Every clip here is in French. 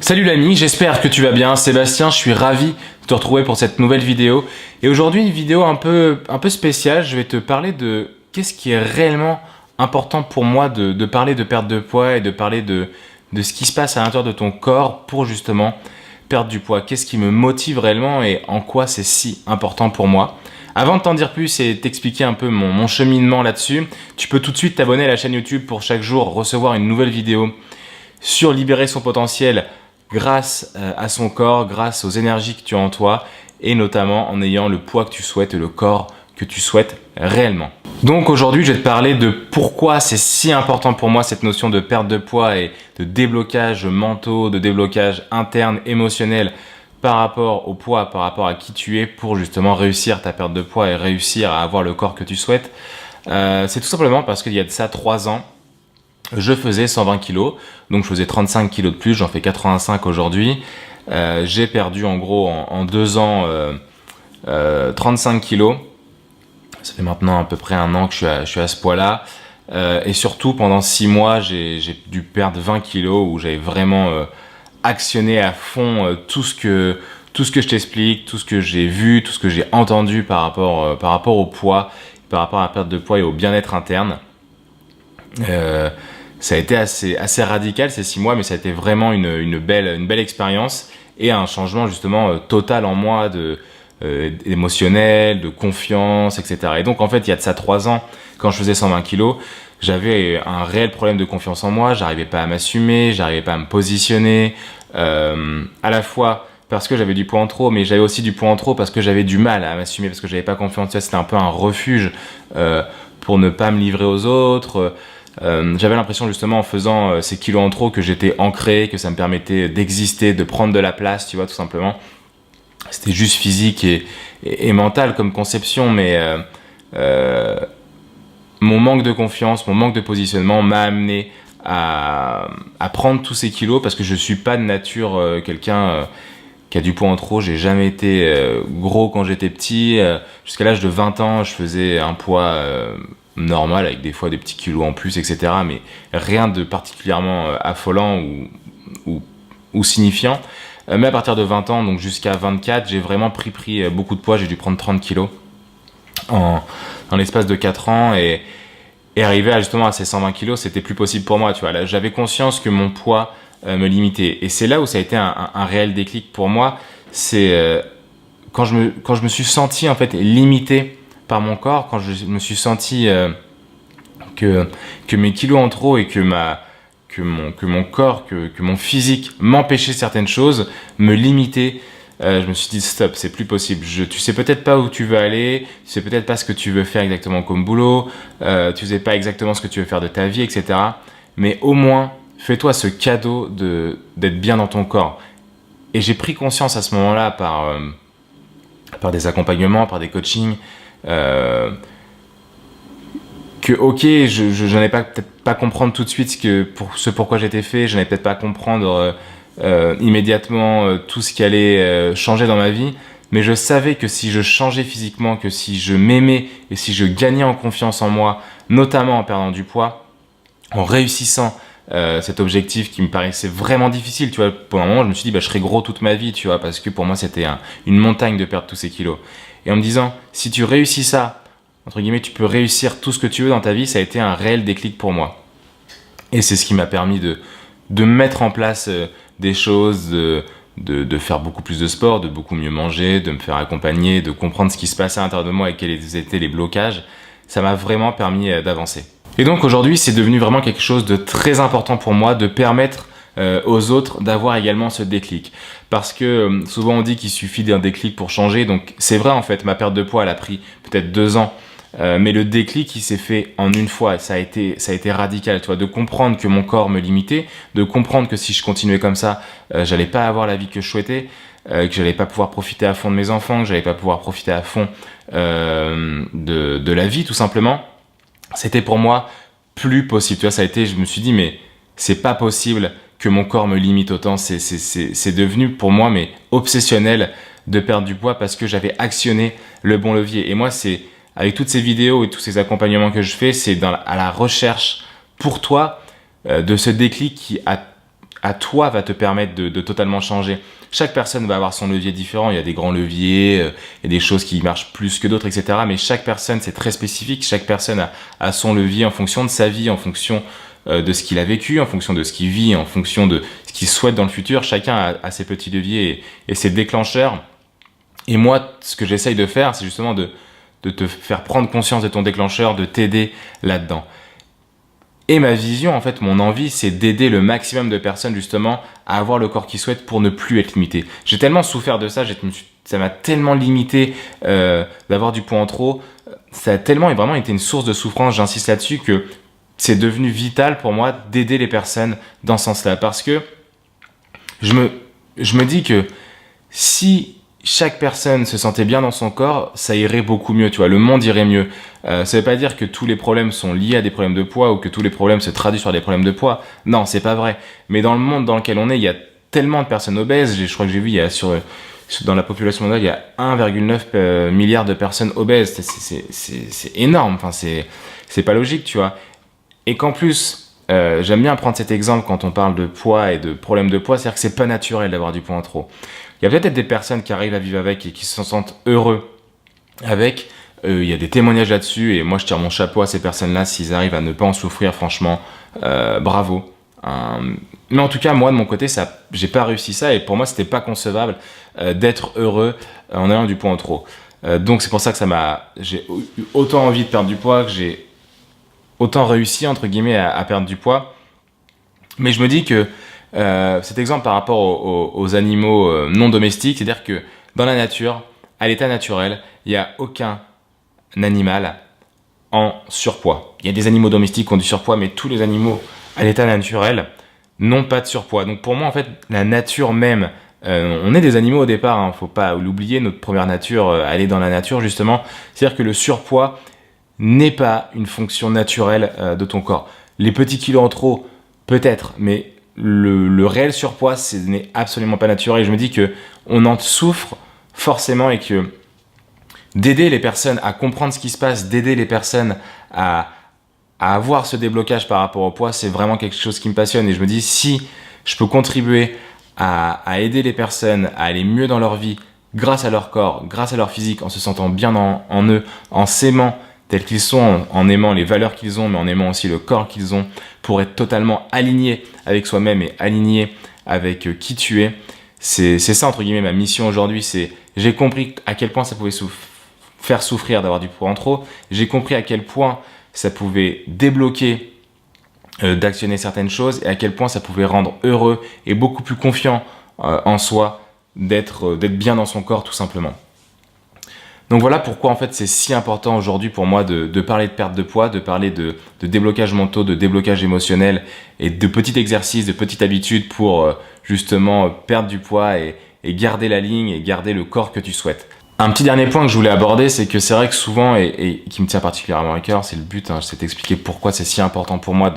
Salut l'ami, j'espère que tu vas bien. Sébastien, je suis ravi de te retrouver pour cette nouvelle vidéo. Et aujourd'hui, une vidéo un peu spéciale. Je vais te parler de qu'est-ce qui est réellement important pour moi de parler de perte de poids et de parler de ce qui se passe à l'intérieur de ton corps pour justement perdre du poids. Qu'est-ce qui me motive réellement et en quoi c'est si important pour moi. Avant de t'en dire plus et t'expliquer un peu mon cheminement là-dessus, tu peux tout de suite t'abonner à la chaîne YouTube pour chaque jour recevoir une nouvelle vidéo sur libérer son potentiel grâce à son corps, grâce aux énergies que tu as en toi et notamment en ayant le poids que tu souhaites et le corps que tu souhaites réellement. Donc aujourd'hui, je vais te parler de pourquoi c'est si important pour moi cette notion de perte de poids et de déblocage mentaux, de déblocage interne, émotionnel par rapport au poids, par rapport à qui tu es pour justement réussir ta perte de poids et réussir à avoir le corps que tu souhaites. C'est tout simplement parce qu'il y a de ça 3 ans, je faisais 120 kg, donc je faisais 35 kg de plus, j'en fais 85 aujourd'hui. J'ai perdu en gros en 2 ans 35 kg. Ça fait maintenant à peu près 1 an que je suis à ce poids-là. Et surtout pendant 6 mois, j'ai dû perdre 20 kg où j'avais vraiment actionné à fond tout ce que je t'explique, tout ce que j'ai vu, tout ce que j'ai entendu par rapport au poids, par rapport à la perte de poids et au bien-être interne. Ça a été assez radical ces 6 mois, mais ça a été vraiment une belle expérience et un changement justement total en moi émotionnel, de confiance, etc. Et donc en fait, il y a de ça 3 ans, quand je faisais 120 kilos, j'avais un réel problème de confiance en moi, j'arrivais pas à m'assumer, j'arrivais pas à me positionner, à la fois parce que j'avais du poids en trop, mais j'avais aussi du poids en trop parce que j'avais du mal à m'assumer, parce que j'avais pas confiance. C'était un peu un refuge pour ne pas me livrer aux autres. J'avais l'impression justement en faisant ces kilos en trop que j'étais ancré, que ça me permettait d'exister, de prendre de la place, tu vois, tout simplement. C'était juste physique et mental comme conception, mais mon manque de confiance, mon manque de positionnement m'a amené à prendre tous ces kilos parce que je suis pas de nature quelqu'un qui a du poids en trop. J'ai jamais été gros quand j'étais petit. Jusqu'à l'âge de 20 ans, je faisais un poids normal avec des fois des petits kilos en plus, etc. Mais rien de particulièrement affolant ou signifiant. Mais à partir de 20 ans, donc jusqu'à 24, j'ai vraiment pris beaucoup de poids. J'ai dû prendre 30 kilos dans l'espace de 4 ans et arriver justement à ces 120 kilos, c'était plus possible pour moi. Tu vois, là, j'avais conscience que mon poids me limitait. Et c'est là où ça a été un réel déclic pour moi. C'est quand je me suis senti en fait limité par mon corps, quand je me suis senti que mes kilos en trop et que mon corps, que mon physique m'empêchait certaines choses, me limitait. Je me suis dit stop, c'est plus possible. Tu sais peut-être pas où tu veux aller, tu sais peut-être pas ce que tu veux faire exactement comme boulot, tu sais pas exactement ce que tu veux faire de ta vie, etc. Mais au moins, fais-toi ce cadeau d'être bien dans ton corps. Et j'ai pris conscience à ce moment-là par des accompagnements, par des coachings, que ok, je n'allais peut-être pas comprendre tout de suite pourquoi j'étais fait, je n'allais peut-être pas comprendre immédiatement tout ce qui allait changer dans ma vie, mais je savais que si je changeais physiquement, que si je m'aimais et si je gagnais en confiance en moi, notamment en perdant du poids, en réussissant cet objectif qui me paraissait vraiment difficile, tu vois, pour un moment je me suis dit je serai gros toute ma vie, tu vois, parce que pour moi c'était une montagne de perdre tous ces kilos. Et en me disant, si tu réussis ça, entre guillemets, tu peux réussir tout ce que tu veux dans ta vie, ça a été un réel déclic pour moi. Et c'est ce qui m'a permis de mettre en place des choses, de faire beaucoup plus de sport, de beaucoup mieux manger, de me faire accompagner, de comprendre ce qui se passait à l'intérieur de moi et quels étaient les blocages. Ça m'a vraiment permis d'avancer. Et donc aujourd'hui, c'est devenu vraiment quelque chose de très important pour moi de permettre aux autres d'avoir également ce déclic. Parce que souvent on dit qu'il suffit d'un déclic pour changer, donc c'est vrai en fait, ma perte de poids elle a pris peut-être 2 ans, mais le déclic il s'est fait en une fois, ça a été radical, tu vois, de comprendre que mon corps me limitait, de comprendre que si je continuais comme ça, j'allais pas avoir la vie que je souhaitais, que j'allais pas pouvoir profiter à fond de mes enfants, que j'allais pas pouvoir profiter à fond de la vie tout simplement. C'était pour moi plus possible, tu vois, je me suis dit mais c'est pas possible que mon corps me limite autant, c'est devenu pour moi mais obsessionnel de perdre du poids parce que j'avais actionné le bon levier. Et moi c'est avec toutes ces vidéos et tous ces accompagnements que je fais, c'est à la recherche pour toi de ce déclic qui à toi va te permettre de totalement changer. Chaque personne va avoir son levier différent. Il y a des grands leviers, il y a des choses qui marchent plus que d'autres, etc. Mais chaque personne, c'est très spécifique. Chaque personne a son levier en fonction de sa vie, en fonction de ce qu'il a vécu, en fonction de ce qu'il vit, en fonction de ce qu'il souhaite dans le futur. Chacun a ses petits leviers et ses déclencheurs. Et moi, ce que j'essaye de faire, c'est justement de te faire prendre conscience de ton déclencheur, de t'aider là-dedans. Et ma vision, en fait, mon envie, c'est d'aider le maximum de personnes justement à avoir le corps qu'ils souhaitent pour ne plus être limité. J'ai tellement souffert de ça, ça m'a tellement limité d'avoir du poids en trop. Ça a tellement et vraiment été une source de souffrance, j'insiste là-dessus, que c'est devenu vital pour moi d'aider les personnes dans ce sens-là. Parce que je me dis que si chaque personne se sentait bien dans son corps, ça irait beaucoup mieux, tu vois, le monde irait mieux. Ça veut pas dire que tous les problèmes sont liés à des problèmes de poids ou que tous les problèmes se traduisent sur des problèmes de poids. Non, c'est pas vrai. Mais dans le monde dans lequel on est, il y a tellement de personnes obèses. Je crois que j'ai vu, il y a dans la population mondiale, il y a 1,9 milliard de personnes obèses. C'est énorme. Enfin, c'est pas logique, tu vois. Et qu'en plus, j'aime bien prendre cet exemple quand on parle de poids et de problèmes de poids, c'est-à-dire que c'est pas naturel d'avoir du poids en trop. Il y a peut-être des personnes qui arrivent à vivre avec et qui se sentent heureux avec. Il y a des témoignages là-dessus et moi je tire mon chapeau à ces personnes-là s'ils arrivent à ne pas en souffrir, franchement, bravo. Mais en tout cas, moi de mon côté, j'ai pas réussi ça et pour moi c'était pas concevable d'être heureux en ayant du poids en trop. Donc c'est pour ça que j'ai eu autant envie de perdre du poids, que j'ai autant réussi entre guillemets à perdre du poids. Mais je me dis que cet exemple par rapport aux animaux non domestiques, c'est-à-dire que dans la nature, à l'état naturel, il n'y a aucun animal en surpoids. Il y a des animaux domestiques qui ont du surpoids, mais tous les animaux à l'état naturel n'ont pas de surpoids. Donc pour moi, en fait, la nature même, on est des animaux au départ, hein, faut pas l'oublier, notre première nature, elle est dans la nature justement. C'est-à-dire que le surpoids n'est pas une fonction naturelle de ton corps. Les petits kilos en trop, peut-être, mais le réel surpoids, ce n'est absolument pas naturel. Et je me dis que on en souffre forcément et que d'aider les personnes à comprendre ce qui se passe, d'aider les personnes à avoir ce déblocage par rapport au poids, c'est vraiment quelque chose qui me passionne. Et je me dis, si je peux contribuer à aider les personnes à aller mieux dans leur vie, grâce à leur corps, grâce à leur physique, en se sentant bien en eux, en s'aimant tels qu'ils sont, en aimant les valeurs qu'ils ont, mais en aimant aussi le corps qu'ils ont, pour être totalement aligné avec soi-même et aligné avec qui tu es. C'est ça, entre guillemets, ma mission aujourd'hui. J'ai compris à quel point ça pouvait faire souffrir d'avoir du poids en trop. J'ai compris à quel point ça pouvait débloquer d'actionner certaines choses et à quel point ça pouvait rendre heureux et beaucoup plus confiant en soi d'être bien dans son corps, tout simplement. Donc voilà pourquoi en fait c'est si important aujourd'hui pour moi de parler de perte de poids, de parler de déblocage mentaux, de déblocage émotionnel et de petits exercices, de petites habitudes pour justement perdre du poids et garder la ligne et garder le corps que tu souhaites. Un petit dernier point que je voulais aborder, c'est que c'est vrai que souvent, et qui me tient particulièrement à cœur, c'est le but, hein, je sais t'expliquer pourquoi c'est si important pour moi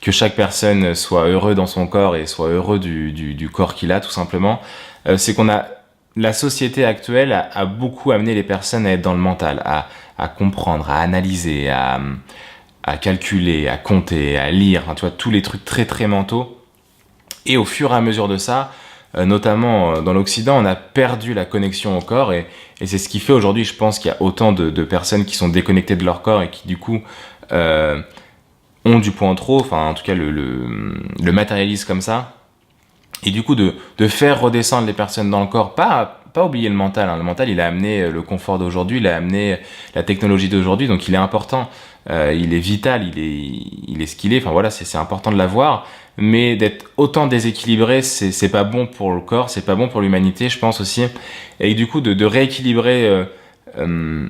que chaque personne soit heureux dans son corps et soit heureux du corps qu'il a, tout simplement, c'est la société actuelle a beaucoup amené les personnes à être dans le mental, à comprendre, à analyser, à calculer, à compter, à lire, hein, tu vois, tous les trucs très très mentaux. Et au fur et à mesure de ça, notamment dans l'Occident, on a perdu la connexion au corps et c'est ce qui fait aujourd'hui, je pense qu'il y a autant de personnes qui sont déconnectées de leur corps et qui du coup ont du poids en trop, enfin en tout cas le matérialisent comme ça. Et du coup, de faire redescendre les personnes dans le corps, pas oublier le mental. Hein. Le mental, il a amené le confort d'aujourd'hui, il a amené la technologie d'aujourd'hui, donc il est important, il est vital, il est ce qu'il est. Enfin voilà, c'est important de l'avoir, mais d'être autant déséquilibré, c'est pas bon pour le corps, c'est pas bon pour l'humanité, je pense aussi. Et du coup, de rééquilibrer, on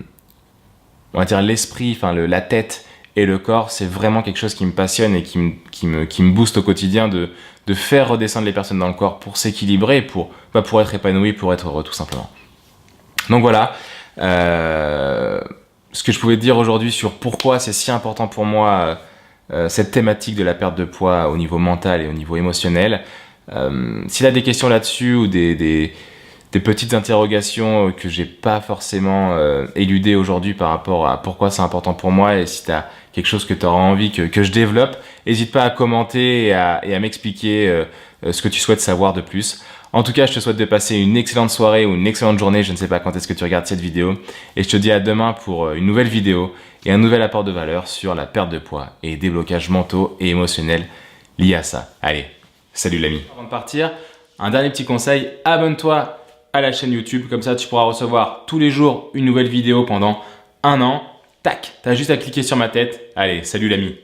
va dire l'esprit, enfin la tête et le corps, c'est vraiment quelque chose qui me passionne et qui me booste au quotidien de faire redescendre les personnes dans le corps pour s'équilibrer, pour être épanoui, pour être heureux, tout simplement. Donc voilà, ce que je pouvais te dire aujourd'hui sur pourquoi c'est si important pour moi cette thématique de la perte de poids au niveau mental et au niveau émotionnel. Si tu as des questions là-dessus ou des des petites interrogations que j'ai pas forcément éludées aujourd'hui par rapport à pourquoi c'est important pour moi, et si tu as quelque chose que tu auras envie que je développe, n'hésite pas à commenter et à m'expliquer ce que tu souhaites savoir de plus. En tout cas, je te souhaite de passer une excellente soirée ou une excellente journée, je ne sais pas quand est-ce que tu regardes cette vidéo, et je te dis à demain pour une nouvelle vidéo et un nouvel apport de valeur sur la perte de poids et déblocages mentaux et émotionnels liés à ça. Allez, salut l'ami. Avant de partir, un dernier petit conseil, abonne-toi à la chaîne YouTube, comme ça tu pourras recevoir tous les jours une nouvelle vidéo pendant un an. Tac, t'as juste à cliquer sur ma tête. Allez, salut l'ami.